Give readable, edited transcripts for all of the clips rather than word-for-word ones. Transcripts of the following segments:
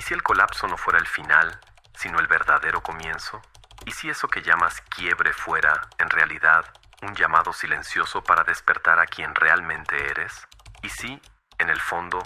¿Y si el colapso no fuera el final, sino el verdadero comienzo? ¿Y si eso que llamas quiebre fuera, en realidad, un llamado silencioso para despertar a quien realmente eres? ¿Y si, en el fondo,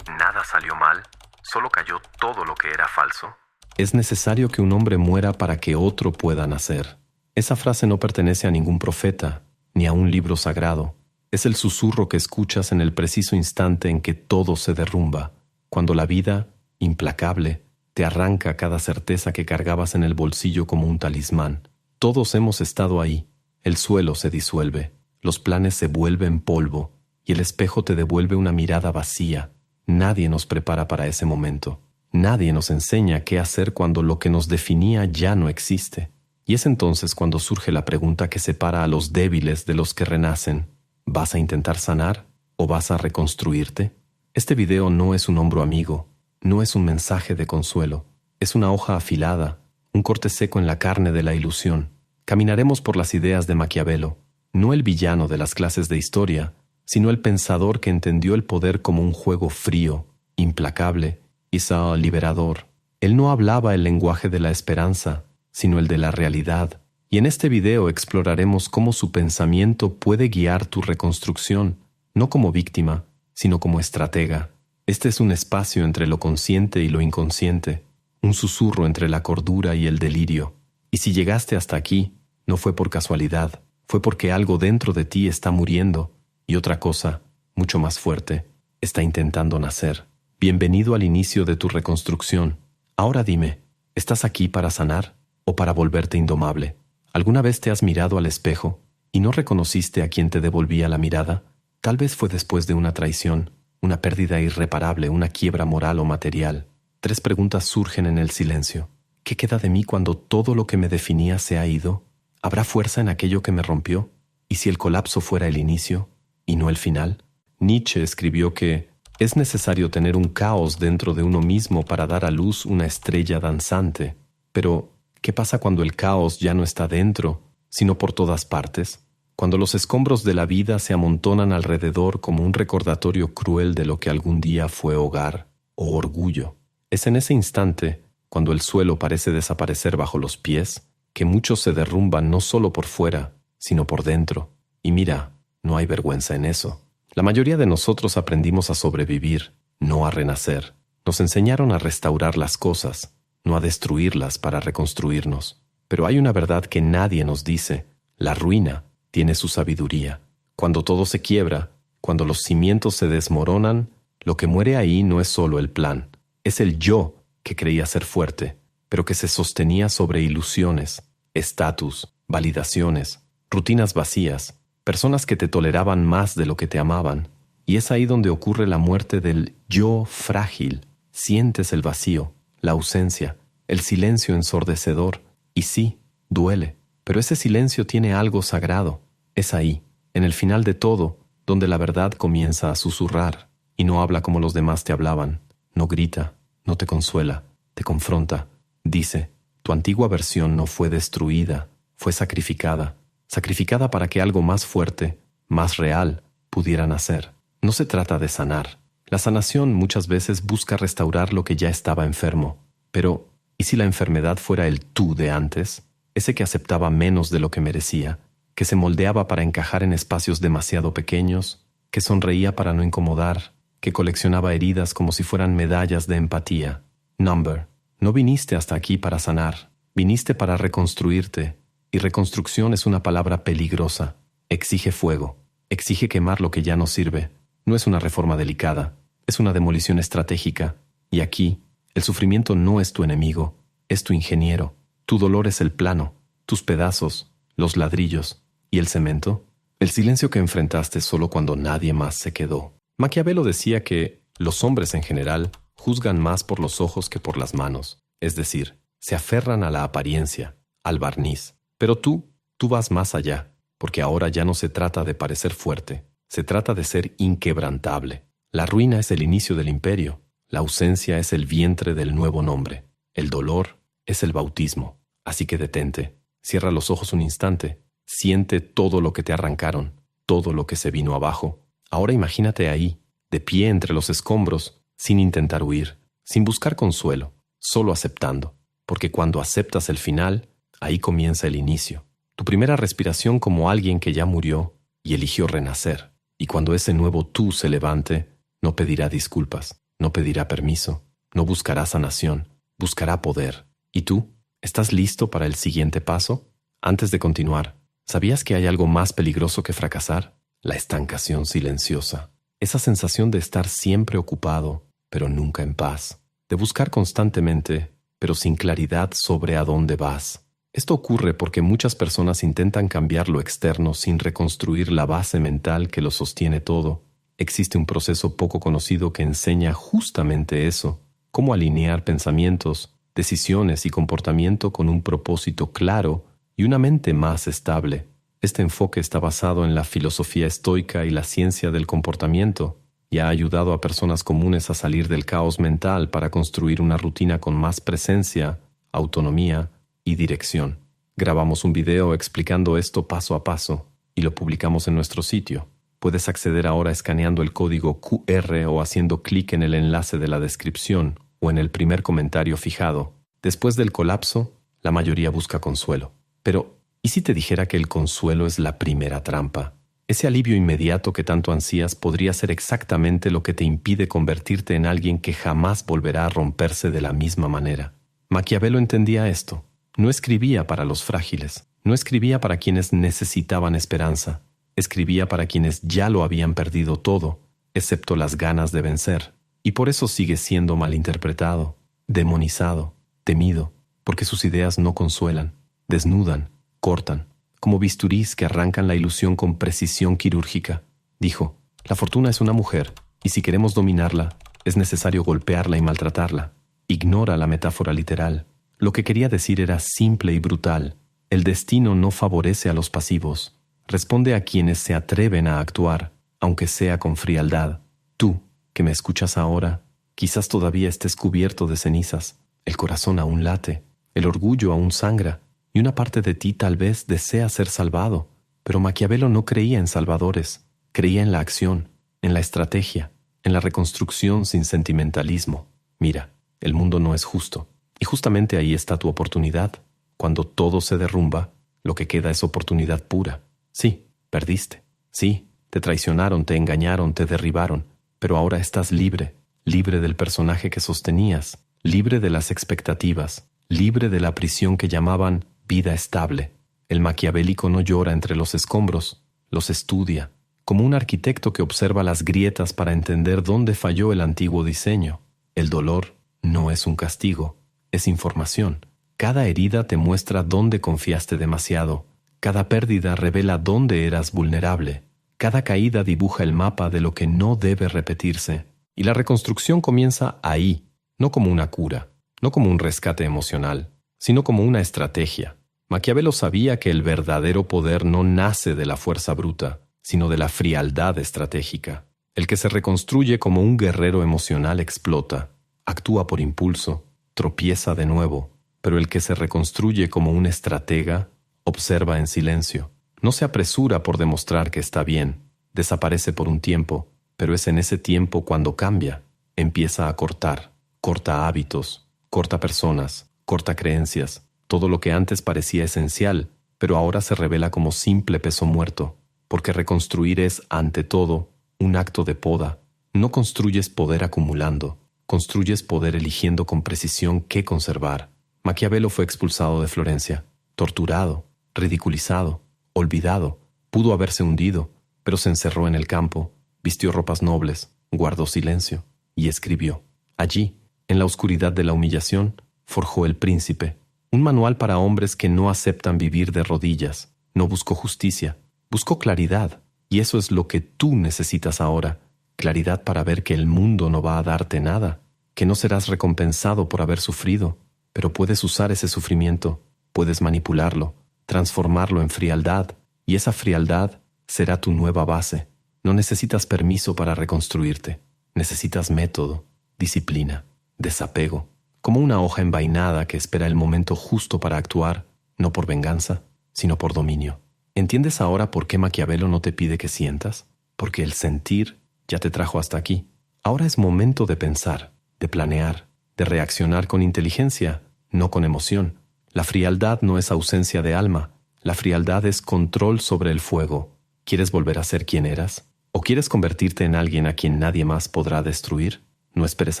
nada salió mal, solo cayó todo lo que era falso? Es necesario que un hombre muera para que otro pueda nacer. Esa frase no pertenece a ningún profeta, ni a un libro sagrado. Es el susurro que escuchas en el preciso instante en que todo se derrumba, cuando la vida, implacable, te arranca cada certeza que cargabas en el bolsillo como un talismán. Todos hemos estado ahí. El suelo se disuelve, los planes se vuelven polvo, y el espejo te devuelve una mirada vacía. Nadie nos prepara para ese momento. Nadie nos enseña qué hacer cuando lo que nos definía ya no existe. Y es entonces cuando surge la pregunta que separa a los débiles de los que renacen. ¿Vas a intentar sanar o vas a reconstruirte? Este video no es un hombro amigo, no es un mensaje de consuelo. Es una hoja afilada, un corte seco en la carne de la ilusión. Caminaremos por las ideas de Maquiavelo, no el villano de las clases de historia, sino el pensador que entendió el poder como un juego frío, implacable, quizá liberador. Él no hablaba el lenguaje de la esperanza, sino el de la realidad. Y en este video exploraremos cómo su pensamiento puede guiar tu reconstrucción, no como víctima, sino como estratega. Este es un espacio entre lo consciente y lo inconsciente, un susurro entre la cordura y el delirio. Y si llegaste hasta aquí, no fue por casualidad, fue porque algo dentro de ti está muriendo y otra cosa, mucho más fuerte, está intentando nacer. Bienvenido al inicio de tu reconstrucción. Ahora dime, ¿estás aquí para sanar o para volverte indomable? ¿Alguna vez te has mirado al espejo y no reconociste a quien te devolvía la mirada? Tal vez fue después de una traición, una pérdida irreparable, una quiebra moral o material. 3 preguntas surgen en el silencio. ¿Qué queda de mí cuando todo lo que me definía se ha ido? ¿Habrá fuerza en aquello que me rompió? ¿Y si el colapso fuera el inicio y no el final? Nietzsche escribió que es necesario tener un caos dentro de uno mismo para dar a luz una estrella danzante. Pero, ¿qué pasa cuando el caos ya no está dentro, sino por todas partes? Cuando los escombros de la vida se amontonan alrededor como un recordatorio cruel de lo que algún día fue hogar o orgullo. Es en ese instante, cuando el suelo parece desaparecer bajo los pies, que muchos se derrumban no solo por fuera, sino por dentro. Y mira, no hay vergüenza en eso. La mayoría de nosotros aprendimos a sobrevivir, no a renacer. Nos enseñaron a restaurar las cosas, no a destruirlas para reconstruirnos. Pero hay una verdad que nadie nos dice. La ruina tiene su sabiduría. Cuando todo se quiebra, cuando los cimientos se desmoronan, lo que muere ahí no es solo el plan. Es el yo que creía ser fuerte, pero que se sostenía sobre ilusiones, estatus, validaciones, rutinas vacías, personas que te toleraban más de lo que te amaban. Y es ahí donde ocurre la muerte del yo frágil. Sientes el vacío, la ausencia, el silencio ensordecedor. Y sí, duele, pero ese silencio tiene algo sagrado. Es ahí, en el final de todo, donde la verdad comienza a susurrar y no habla como los demás te hablaban. No grita, no te consuela, te confronta. Dice, tu antigua versión no fue destruida, fue sacrificada. Sacrificada para que algo más fuerte, más real, pudiera nacer. No se trata de sanar. La sanación muchas veces busca restaurar lo que ya estaba enfermo. Pero, ¿y si la enfermedad fuera el tú de antes? Ese que aceptaba menos de lo que merecía, que se moldeaba para encajar en espacios demasiado pequeños, que sonreía para no incomodar, que coleccionaba heridas como si fueran medallas de empatía. Number, no viniste hasta aquí para sanar, viniste para reconstruirte. Y reconstrucción es una palabra peligrosa. Exige fuego, exige quemar lo que ya no sirve. No es una reforma delicada, es una demolición estratégica. Y aquí, el sufrimiento no es tu enemigo, es tu ingeniero. Tu dolor es el plano, tus pedazos, los ladrillos. ¿Y el cemento? El silencio que enfrentaste solo cuando nadie más se quedó. Maquiavelo decía que los hombres en general juzgan más por los ojos que por las manos. Es decir, se aferran a la apariencia, al barniz. Pero tú vas más allá, porque ahora ya no se trata de parecer fuerte, se trata de ser inquebrantable. La ruina es el inicio del imperio, la ausencia es el vientre del nuevo nombre, el dolor es el bautismo. Así que detente, cierra los ojos un instante, siente todo lo que te arrancaron, todo lo que se vino abajo. Ahora imagínate ahí, de pie entre los escombros, sin intentar huir. sin buscar consuelo, solo aceptando, porque cuando aceptas el final, ahí comienza el inicio. Tu primera respiración como alguien que ya murió y eligió renacer. Y cuando ese nuevo tú se levante, no pedirá disculpas, no pedirá permiso, no buscará sanación, buscará poder. ¿Y tú? ¿Estás listo para el siguiente paso? Antes de continuar, ¿sabías que hay algo más peligroso que fracasar? La estancación silenciosa. Esa sensación de estar siempre ocupado, pero nunca en paz. De buscar constantemente, pero sin claridad sobre a dónde vas. Esto ocurre porque muchas personas intentan cambiar lo externo sin reconstruir la base mental que lo sostiene todo. Existe un proceso poco conocido que enseña justamente eso, cómo alinear pensamientos, decisiones y comportamiento con un propósito claro y una mente más estable. Este enfoque está basado en la filosofía estoica y la ciencia del comportamiento y ha ayudado a personas comunes a salir del caos mental para construir una rutina con más presencia, autonomía y dirección. Grabamos un video explicando esto paso a paso y lo publicamos en nuestro sitio. Puedes acceder ahora escaneando el código QR o haciendo clic en el enlace de la descripción o en el primer comentario fijado. Después del colapso, la mayoría busca consuelo. Pero, ¿y si te dijera que el consuelo es la primera trampa? Ese alivio inmediato que tanto ansías podría ser exactamente lo que te impide convertirte en alguien que jamás volverá a romperse de la misma manera. Maquiavelo entendía esto. No escribía para los frágiles, no escribía para quienes necesitaban esperanza, escribía para quienes ya lo habían perdido todo, excepto las ganas de vencer. Y por eso sigue siendo malinterpretado, demonizado, temido, porque sus ideas no consuelan, desnudan, cortan, como bisturís que arrancan la ilusión con precisión quirúrgica. Dijo, la fortuna es una mujer, y si queremos dominarla, es necesario golpearla y maltratarla. Ignora la metáfora literal. Lo que quería decir era simple y brutal. El destino no favorece a los pasivos. Responde a quienes se atreven a actuar, aunque sea con frialdad. Tú, que me escuchas ahora, quizás todavía estés cubierto de cenizas. El corazón aún late, el orgullo aún sangra, y una parte de ti tal vez desea ser salvado. Pero Maquiavelo no creía en salvadores, creía en la acción, en la estrategia, en la reconstrucción sin sentimentalismo. Mira, el mundo no es justo. Y justamente ahí está tu oportunidad. Cuando todo se derrumba, lo que queda es oportunidad pura. Sí, perdiste. Sí, te traicionaron, te engañaron, te derribaron. Pero ahora estás libre, libre del personaje que sostenías, libre de las expectativas, libre de la prisión que llamaban vida estable. El maquiavélico no llora entre los escombros, los estudia, como un arquitecto que observa las grietas para entender dónde falló el antiguo diseño. El dolor no es un castigo. Es información. Cada herida te muestra dónde confiaste demasiado. Cada pérdida revela dónde eras vulnerable. Cada caída dibuja el mapa de lo que no debe repetirse. Y la reconstrucción comienza ahí, no como una cura, no como un rescate emocional, sino como una estrategia. Maquiavelo sabía que el verdadero poder no nace de la fuerza bruta, sino de la frialdad estratégica. El que se reconstruye como un guerrero emocional explota, actúa por impulso, tropieza de nuevo, pero el que se reconstruye como un estratega observa en silencio. No se apresura por demostrar que está bien, desaparece por un tiempo, pero es en ese tiempo cuando cambia, empieza a cortar, corta hábitos, corta personas, corta creencias, todo lo que antes parecía esencial, pero ahora se revela como simple peso muerto, porque reconstruir es, ante todo, un acto de poda. No construyes poder acumulando, construyes poder eligiendo con precisión qué conservar. Maquiavelo fue expulsado de Florencia, torturado, ridiculizado, olvidado. Pudo haberse hundido, pero se encerró en el campo, vistió ropas nobles, guardó silencio y escribió. Allí, en la oscuridad de la humillación, forjó El Príncipe, un manual para hombres que no aceptan vivir de rodillas. No buscó justicia, buscó claridad. Y eso es lo que tú necesitas ahora. Claridad para ver que el mundo no va a darte nada, que no serás recompensado por haber sufrido, pero puedes usar ese sufrimiento, puedes manipularlo, transformarlo en frialdad, y esa frialdad será tu nueva base. No necesitas permiso para reconstruirte, necesitas método, disciplina, desapego, como una hoja envainada que espera el momento justo para actuar, no por venganza, sino por dominio. ¿Entiendes ahora por qué Maquiavelo no te pide que sientas? Porque el sentir ya te trajo hasta aquí. Ahora es momento de pensar, de planear, de reaccionar con inteligencia, no con emoción. La frialdad no es ausencia de alma. La frialdad es control sobre el fuego. ¿Quieres volver a ser quien eras? ¿O quieres convertirte en alguien a quien nadie más podrá destruir? No esperes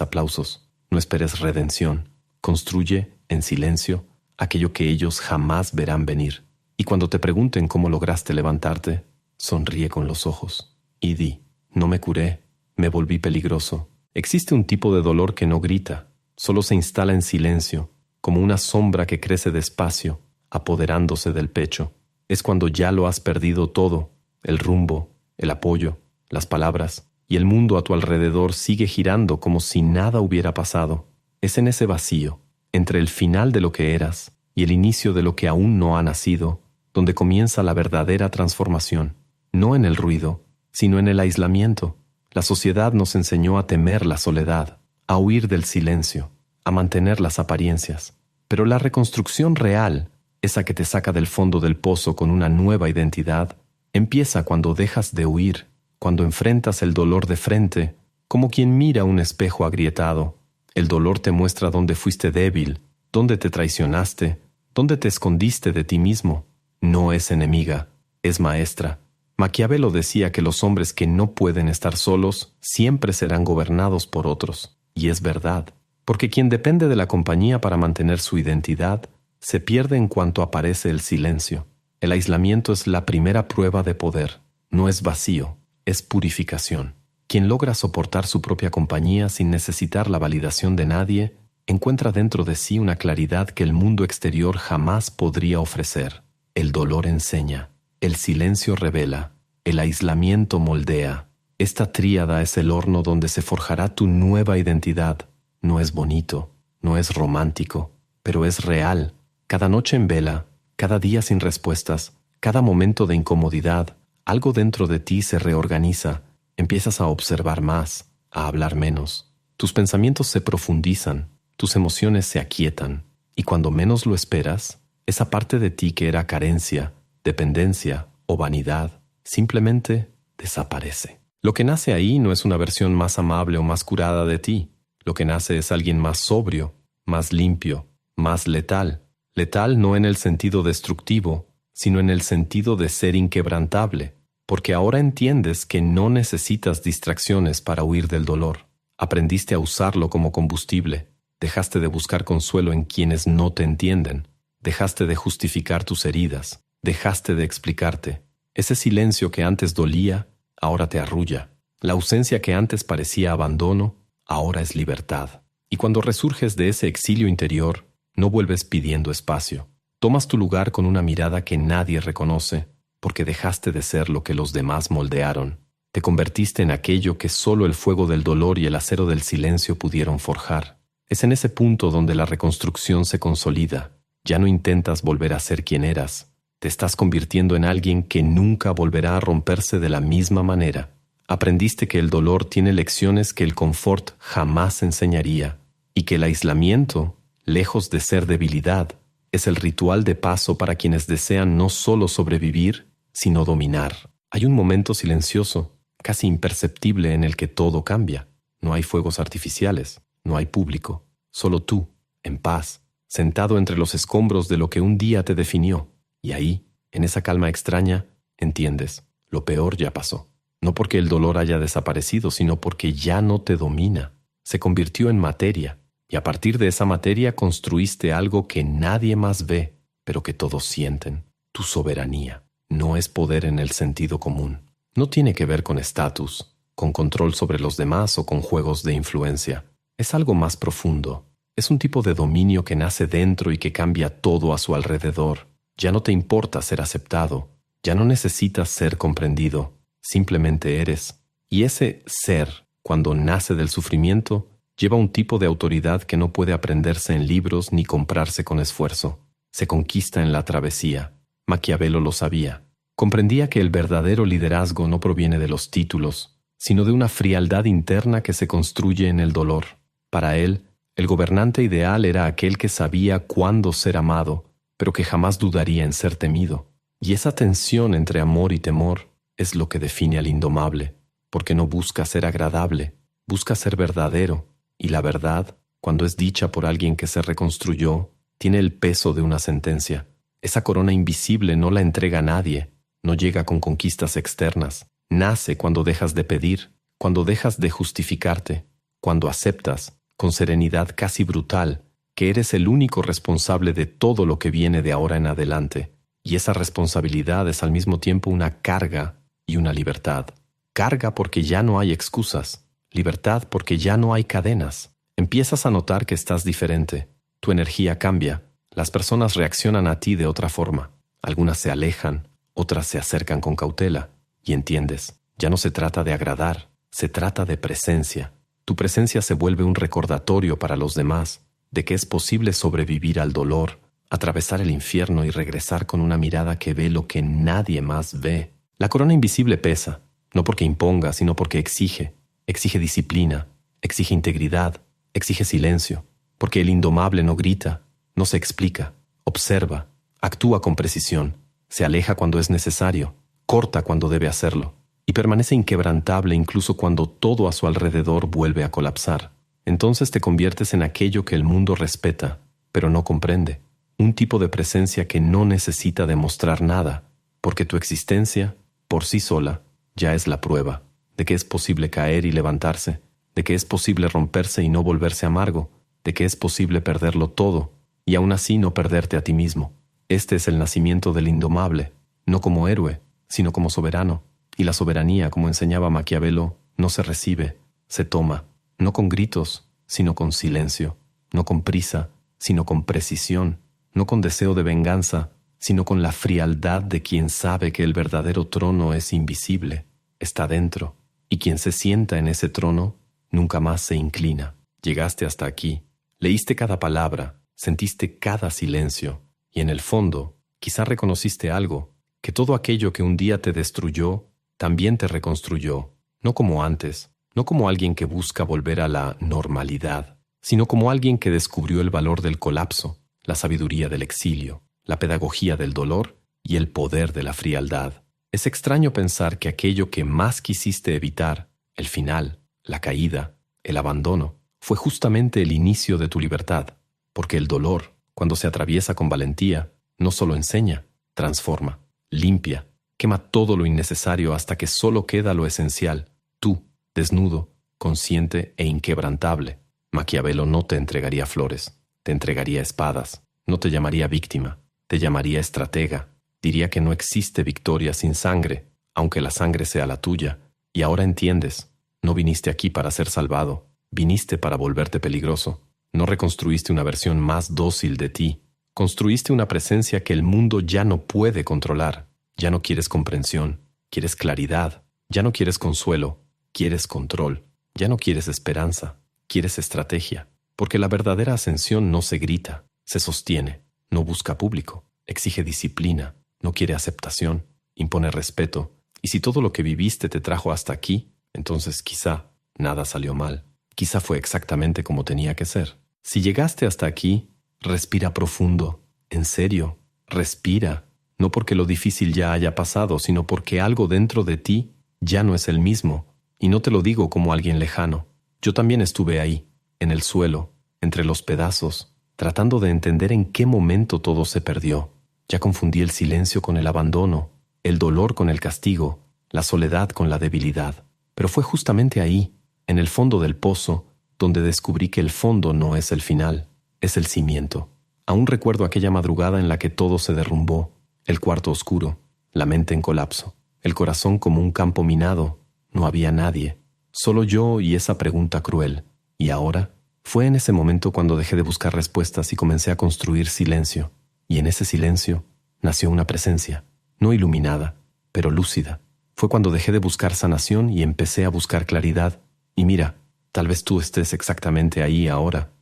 aplausos, no esperes redención. Construye, en silencio, aquello que ellos jamás verán venir. Y cuando te pregunten cómo lograste levantarte, sonríe con los ojos y di: no me curé, me volví peligroso. Existe un tipo de dolor que no grita, solo se instala en silencio, como una sombra que crece despacio, apoderándose del pecho. Es cuando ya lo has perdido todo, el rumbo, el apoyo, las palabras, y el mundo a tu alrededor sigue girando como si nada hubiera pasado. Es en ese vacío, entre el final de lo que eras y el inicio de lo que aún no ha nacido, donde comienza la verdadera transformación. No en el ruido, sino en el aislamiento. La sociedad nos enseñó a temer la soledad, a huir del silencio, a mantener las apariencias. Pero la reconstrucción real, esa que te saca del fondo del pozo con una nueva identidad, empieza cuando dejas de huir, cuando enfrentas el dolor de frente, como quien mira un espejo agrietado. El dolor te muestra dónde fuiste débil, dónde te traicionaste, dónde te escondiste de ti mismo. No es enemiga, es maestra. Maquiavelo decía que los hombres que no pueden estar solos siempre serán gobernados por otros. Y es verdad, porque quien depende de la compañía para mantener su identidad, se pierde en cuanto aparece el silencio. El aislamiento es la primera prueba de poder. No es vacío, es purificación. Quien logra soportar su propia compañía sin necesitar la validación de nadie, encuentra dentro de sí una claridad que el mundo exterior jamás podría ofrecer. El dolor enseña, el silencio revela, el aislamiento moldea. Esta tríada es el horno donde se forjará tu nueva identidad. No es bonito, no es romántico, pero es real. Cada noche en vela, cada día sin respuestas, cada momento de incomodidad, algo dentro de ti se reorganiza. Empiezas a observar más, a hablar menos. Tus pensamientos se profundizan, tus emociones se aquietan, y cuando menos lo esperas, esa parte de ti que era carencia, dependencia o vanidad, simplemente desaparece. Lo que nace ahí no es una versión más amable o más curada de ti. Lo que nace es alguien más sobrio, más limpio, más letal. Letal no en el sentido destructivo, sino en el sentido de ser inquebrantable, porque ahora entiendes que no necesitas distracciones para huir del dolor. Aprendiste a usarlo como combustible. Dejaste de buscar consuelo en quienes no te entienden. Dejaste de justificar tus heridas. Dejaste de explicarte. Ese silencio que antes dolía, ahora te arrulla. La ausencia que antes parecía abandono, ahora es libertad. Y cuando resurges de ese exilio interior, no vuelves pidiendo espacio. Tomas tu lugar con una mirada que nadie reconoce, porque dejaste de ser lo que los demás moldearon. Te convertiste en aquello que solo el fuego del dolor y el acero del silencio pudieron forjar. Es en ese punto donde la reconstrucción se consolida. Ya no intentas volver a ser quien eras. Te estás convirtiendo en alguien que nunca volverá a romperse de la misma manera. Aprendiste que el dolor tiene lecciones que el confort jamás enseñaría, y que el aislamiento, lejos de ser debilidad, es el ritual de paso para quienes desean no solo sobrevivir, sino dominar. Hay un momento silencioso, casi imperceptible, en el que todo cambia. No hay fuegos artificiales, no hay público, solo tú, en paz, sentado entre los escombros de lo que un día te definió. Y ahí, en esa calma extraña, entiendes, lo peor ya pasó. No porque el dolor haya desaparecido, sino porque ya no te domina. Se convirtió en materia, y a partir de esa materia construiste algo que nadie más ve, pero que todos sienten. Tu soberanía. No es poder en el sentido común. No tiene que ver con estatus, con control sobre los demás o con juegos de influencia. Es algo más profundo. Es un tipo de dominio que nace dentro y que cambia todo a su alrededor. Ya no te importa ser aceptado. Ya no necesitas ser comprendido. Simplemente eres. Y ese ser, cuando nace del sufrimiento, lleva un tipo de autoridad que no puede aprenderse en libros ni comprarse con esfuerzo. Se conquista en la travesía. Maquiavelo lo sabía. Comprendía que el verdadero liderazgo no proviene de los títulos, sino de una frialdad interna que se construye en el dolor. Para él, el gobernante ideal era aquel que sabía cuándo ser amado, pero que jamás dudaría en ser temido. Y esa tensión entre amor y temor es lo que define al indomable, porque no busca ser agradable, busca ser verdadero, y la verdad cuando es dicha por alguien que se reconstruyó, tiene el peso de una sentencia. Esa corona invisible no la entrega a nadie, no llega con conquistas externas. Nace cuando dejas de pedir, cuando dejas de justificarte, cuando aceptas, con serenidad casi brutal, que eres el único responsable de todo lo que viene de ahora en adelante. Y esa responsabilidad es al mismo tiempo una carga y una libertad. Carga porque ya no hay excusas, libertad porque ya no hay cadenas. Empiezas a notar que estás diferente. Tu energía cambia. Las personas reaccionan a ti de otra forma. Algunas se alejan, otras se acercan con cautela. Y entiendes, ya no se trata de agradar, se trata de presencia. Tu presencia se vuelve un recordatorio para los demás de que es posible sobrevivir al dolor, atravesar el infierno y regresar con una mirada que ve lo que nadie más ve. La corona invisible pesa, no porque imponga, sino porque exige. Exige disciplina, exige integridad, exige silencio, porque el indomable no grita, no se explica, observa, actúa con precisión, se aleja cuando es necesario, corta cuando debe hacerlo, y permanece inquebrantable incluso cuando todo a su alrededor vuelve a colapsar. Entonces te conviertes en aquello que el mundo respeta, pero no comprende. Un tipo de presencia que no necesita demostrar nada, porque tu existencia, por sí sola, ya es la prueba de que es posible caer y levantarse, de que es posible romperse y no volverse amargo, de que es posible perderlo todo y aún así no perderte a ti mismo. Este es el nacimiento del indomable, no como héroe, sino como soberano. Y la soberanía, como enseñaba Maquiavelo, no se recibe, se toma, no con gritos, sino con silencio, no con prisa, sino con precisión, no con deseo de venganza, sino con la frialdad de quien sabe que el verdadero trono es invisible, está dentro, y quien se sienta en ese trono nunca más se inclina. Llegaste hasta aquí, leíste cada palabra, sentiste cada silencio, y en el fondo, quizá reconociste algo, que todo aquello que un día te destruyó, también te reconstruyó, no como antes, no como alguien que busca volver a la normalidad, sino como alguien que descubrió el valor del colapso, la sabiduría del exilio, la pedagogía del dolor y el poder de la frialdad. Es extraño pensar que aquello que más quisiste evitar, el final, la caída, el abandono, fue justamente el inicio de tu libertad, porque el dolor, cuando se atraviesa con valentía, no solo enseña, transforma, limpia, quema todo lo innecesario hasta que solo queda lo esencial, tú, desnudo, consciente e inquebrantable. Maquiavelo no te entregaría flores, te entregaría espadas, no te llamaría víctima, te llamaría estratega, diría que no existe victoria sin sangre, aunque la sangre sea la tuya, y ahora entiendes, no viniste aquí para ser salvado, viniste para volverte peligroso, no reconstruiste una versión más dócil de ti, construiste una presencia que el mundo ya no puede controlar, ya no quieres comprensión, quieres claridad, ya no quieres consuelo, quieres control, ya no quieres esperanza, quieres estrategia, porque la verdadera ascensión no se grita, se sostiene, no busca público, exige disciplina, no quiere aceptación, impone respeto, y si todo lo que viviste te trajo hasta aquí, entonces quizá nada salió mal, quizá fue exactamente como tenía que ser. Si llegaste hasta aquí, respira profundo, en serio, respira, no porque lo difícil ya haya pasado, sino porque algo dentro de ti ya no es el mismo, y no te lo digo como alguien lejano. Yo también estuve ahí, en el suelo, entre los pedazos, tratando de entender en qué momento todo se perdió. Ya confundí el silencio con el abandono, el dolor con el castigo, la soledad con la debilidad. Pero fue justamente ahí, en el fondo del pozo, donde descubrí que el fondo no es el final, es el cimiento. Aún recuerdo aquella madrugada en la que todo se derrumbó, el cuarto oscuro, la mente en colapso, el corazón como un campo minado. No había nadie, solo yo y esa pregunta cruel. ¿Y ahora? Fue en ese momento cuando dejé de buscar respuestas y comencé a construir silencio. Y en ese silencio nació una presencia, no iluminada, pero lúcida. Fue cuando dejé de buscar sanación y empecé a buscar claridad. Y mira, tal vez tú estés exactamente ahí ahora.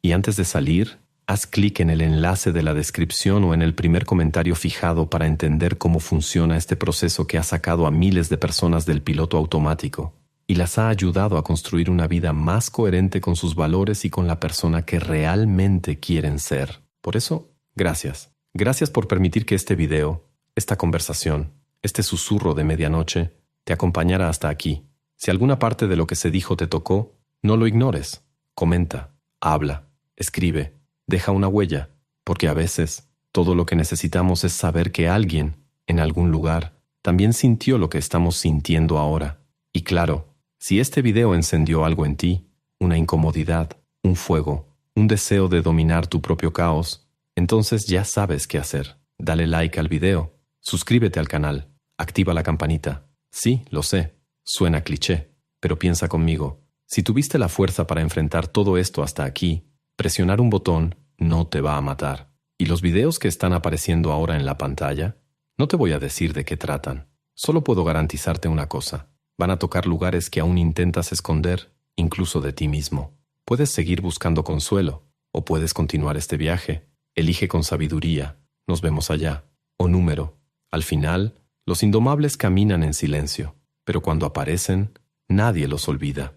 Y antes de salir, haz clic en el enlace de la descripción o en el primer comentario fijado para entender cómo funciona este proceso que ha sacado a miles de personas del piloto automático y las ha ayudado a construir una vida más coherente con sus valores y con la persona que realmente quieren ser. Por eso, gracias. Gracias por permitir que este video, esta conversación, este susurro de medianoche, te acompañara hasta aquí. Si alguna parte de lo que se dijo te tocó, no lo ignores. Comenta, Habla, escribe, deja una huella, porque a veces todo lo que necesitamos es saber que alguien, en algún lugar, también sintió lo que estamos sintiendo ahora. Y claro, si este video encendió algo en ti, una incomodidad, un fuego, un deseo de dominar tu propio caos, entonces ya sabes qué hacer. Dale like al video, suscríbete al canal, activa la campanita. Sí, lo sé, suena cliché, pero piensa conmigo. Si tuviste la fuerza para enfrentar todo esto hasta aquí, presionar un botón no te va a matar. ¿Y los videos que están apareciendo ahora en la pantalla? No te voy a decir de qué tratan. Solo puedo garantizarte una cosa. Van a tocar lugares que aún intentas esconder, incluso de ti mismo. Puedes seguir buscando consuelo, o puedes continuar este viaje. Elige con sabiduría. Nos vemos allá. O número. Al final, los indomables caminan en silencio, pero cuando aparecen, nadie los olvida.